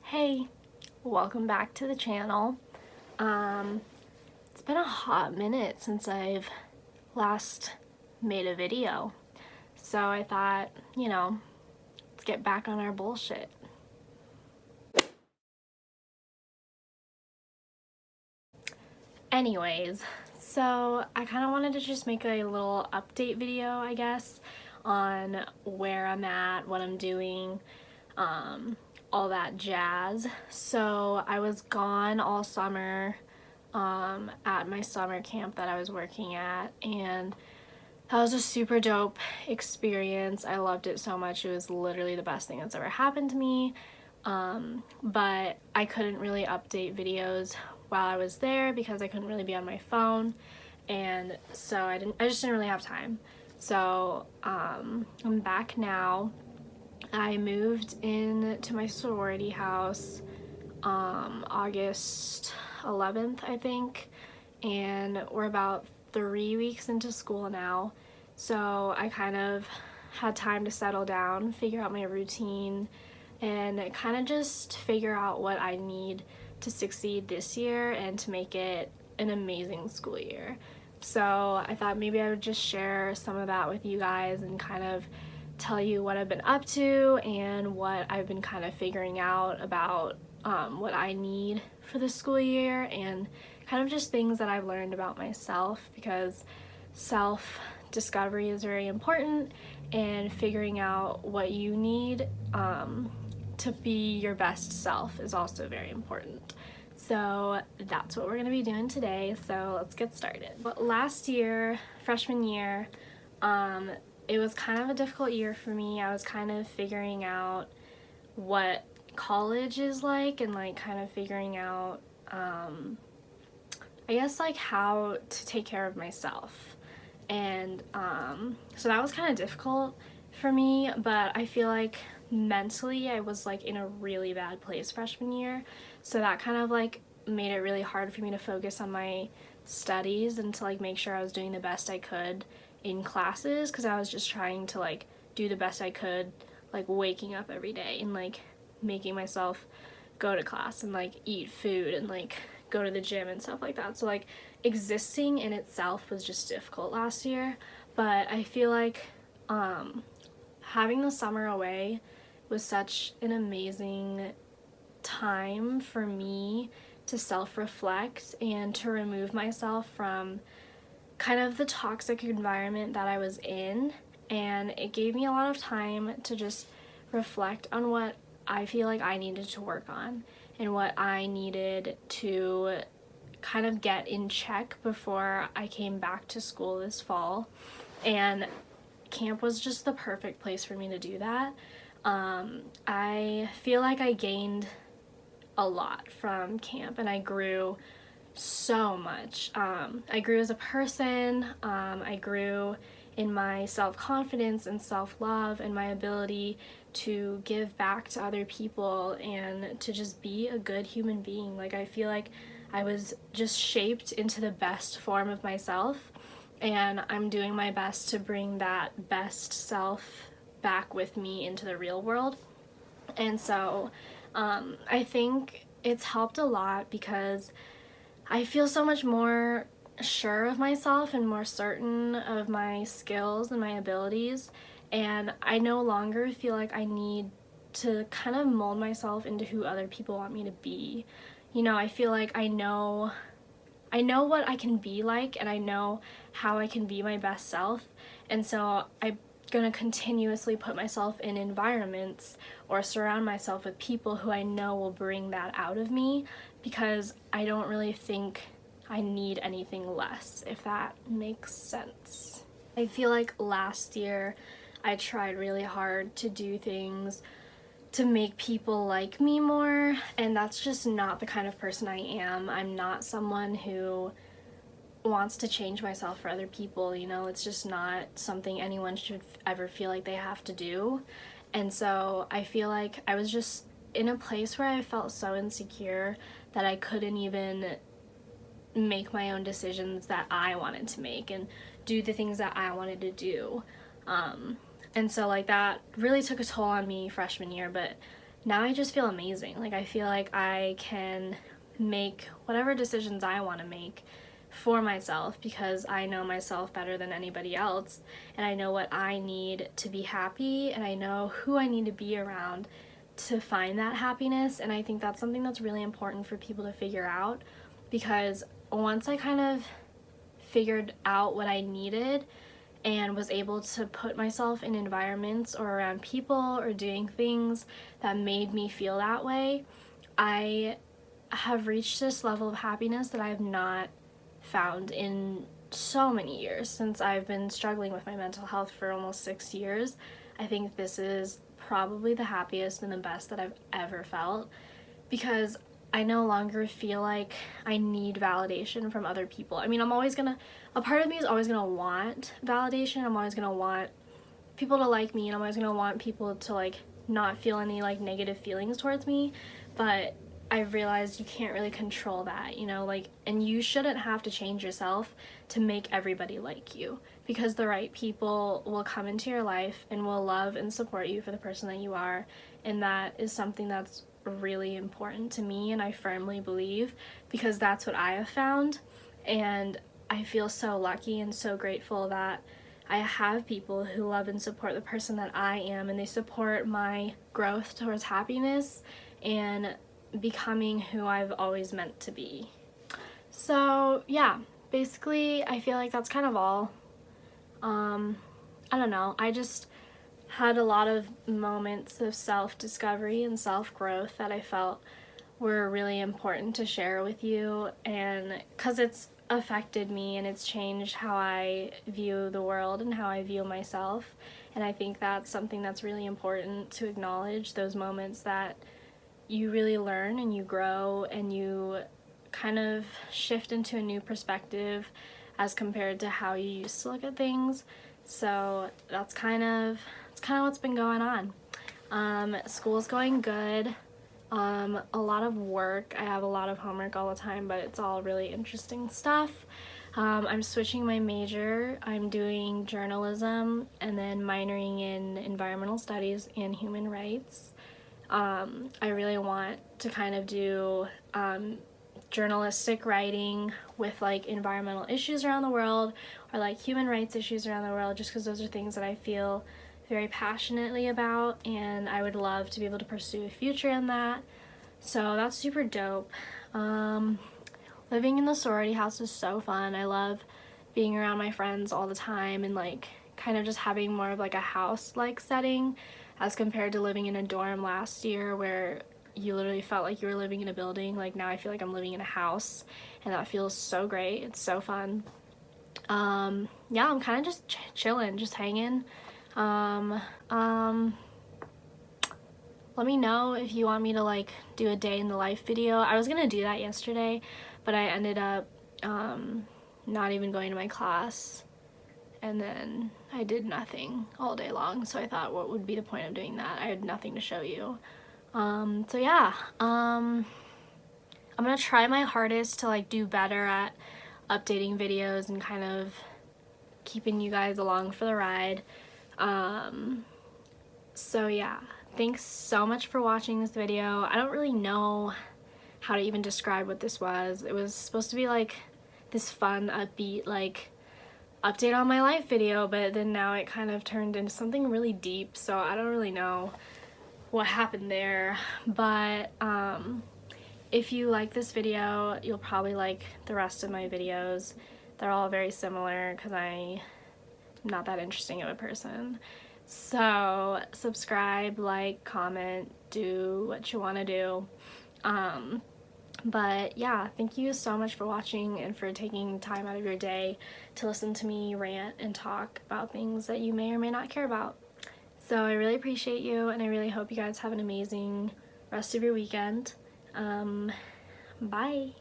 Hey, welcome back to the channel. It's been a hot minute since I've last made a video, so I thought, let's get back on our bullshit. Anyways, so I kind of wanted to just make a little update video, I guess, on where I'm at, what I'm doing, all that jazz. So I was gone all summer at my summer camp that I was working at, and that was a super dope experience. I loved it so much. It was literally the best thing that's ever happened to me. But I couldn't really update videos while I was there because I couldn't really be on my phone, and so I just didn't really have time. So I'm back now. I moved into my sorority house August 11th, I think, and we're about 3 weeks into school now, so I kind of had time to settle down, figure out my routine, and kind of just figure out what I need to succeed this year and to make it an amazing school year. So I thought maybe I would just share some of that with you guys and kind of tell you what I've been up to and what I've been kind of figuring out about what I need for the school year, and kind of just things that I've learned about myself, because self-discovery is very important, and figuring out what you need to be your best self is also very important. So that's what we're going to be doing today, so let's get started. But last year, freshman year, it was kind of a difficult year for me. I was kind of figuring out what college is like, and like kind of figuring out I guess like how to take care of myself, and so that was kind of difficult for me, but I feel like mentally I was like in a really bad place freshman year, so that kind of like made it really hard for me to focus on my studies and to like make sure I was doing the best I could in classes, because I was just trying to like do the best I could, like waking up every day and like making myself go to class and like eat food and like go to the gym and stuff like that. So like existing in itself was just difficult last year, but I feel like having the summer away was such an amazing time for me to self-reflect and to remove myself from kind of the toxic environment that I was in, and it gave me a lot of time to just reflect on what I feel like I needed to work on and what I needed to kind of get in check before I came back to school this fall, and camp was just the perfect place for me to do that. I feel like I gained a lot from camp, and I grew so much. I grew as a person. I grew in my self-confidence and self-love and my ability to give back to other people and to just be a good human being. Like, I feel like I was just shaped into the best form of myself, and I'm doing my best to bring that best self back with me into the real world. And so I think it's helped a lot because I feel so much more sure of myself and more certain of my skills and my abilities, and I no longer feel like I need to kind of mold myself into who other people want me to be. I feel like I know what I can be like, and I know how I can be my best self, and so I'm gonna continuously put myself in environments or surround myself with people who I know will bring that out of me, because I don't really think I need anything less, if that makes sense. I feel like last year I tried really hard to do things to make people like me more, and that's just not the kind of person I am. I'm not someone who wants to change myself for other people, it's just not something anyone should ever feel like they have to do. And so I feel like I was just in a place where I felt so insecure that I couldn't even make my own decisions that I wanted to make and do the things that I wanted to do. And so like that really took a toll on me freshman year, but now I just feel amazing. Like, I feel like I can make whatever decisions I want to make for myself because I know myself better than anybody else, and I know what I need to be happy, and I know who I need to be around to find that happiness. And I think that's something that's really important for people to figure out, because once I kind of figured out what I needed and was able to put myself in environments or around people or doing things that made me feel that way, I have reached this level of happiness that I have not found in so many years. Since I've been struggling with my mental health for almost 6 years, I think this is probably the happiest and the best that I've ever felt, because I no longer feel like I need validation from other people. I mean, a part of me is always gonna want validation. I'm always gonna want people to like me, and I'm always gonna want people to like not feel any like negative feelings towards me, but I've realized you can't really control that, you know, like, and you shouldn't have to change yourself to make everybody like you, because the right people will come into your life and will love and support you for the person that you are, and that is something that's really important to me, and I firmly believe, because that's what I have found. And I feel so lucky and so grateful that I have people who love and support the person that I am, and they support my growth towards happiness and becoming who I've always meant to be. So yeah, basically I feel like that's kind of all. I don't know, I just had a lot of moments of self-discovery and self-growth that I felt were really important to share with you, and because it's affected me and it's changed how I view the world and how I view myself. And I think that's something that's really important to acknowledge, those moments that you really learn and you grow and you kind of shift into a new perspective as compared to how you used to look at things. So that's kind of what's been going on. School's going good. A lot of work. I have a lot of homework all the time, but it's all really interesting stuff. I'm switching my major. I'm doing journalism and then minoring in environmental studies and human rights. I really want to kind of do journalistic writing with like environmental issues around the world, or like human rights issues around the world, just because those are things that I feel very passionately about, and I would love to be able to pursue a future in that. So that's super dope. Living in the sorority house is so fun. I love being around my friends all the time and like kind of just having more of like a house-like setting as compared to living in a dorm last year where you literally felt like you were living in a building. Like, now I feel like I'm living in a house, and that feels so great. It's so fun. Yeah, I'm kind of just chilling, just hanging. Let me know if you want me to like do a day in the life video. I was gonna do that yesterday, but I ended up not even going to my class, and then I did nothing all day long. So I thought, what would be the point of doing that? I had nothing to show you. So yeah, I'm gonna try my hardest to like do better at updating videos and kind of keeping you guys along for the ride. So yeah, thanks so much for watching this video. I don't really know how to even describe what this was. It was supposed to be like this fun, upbeat, like update on my life video, but then now it kind of turned into something really deep, so I don't really know what happened there. But if you like this video, you'll probably like the rest of my videos. They're all very similar because I'm not that interesting of a person. So subscribe, like, comment, do what you want to do. But yeah, thank you so much for watching and for taking time out of your day to listen to me rant and talk about things that you may or may not care about. So I really appreciate you, and I really hope you guys have an amazing rest of your weekend. Bye!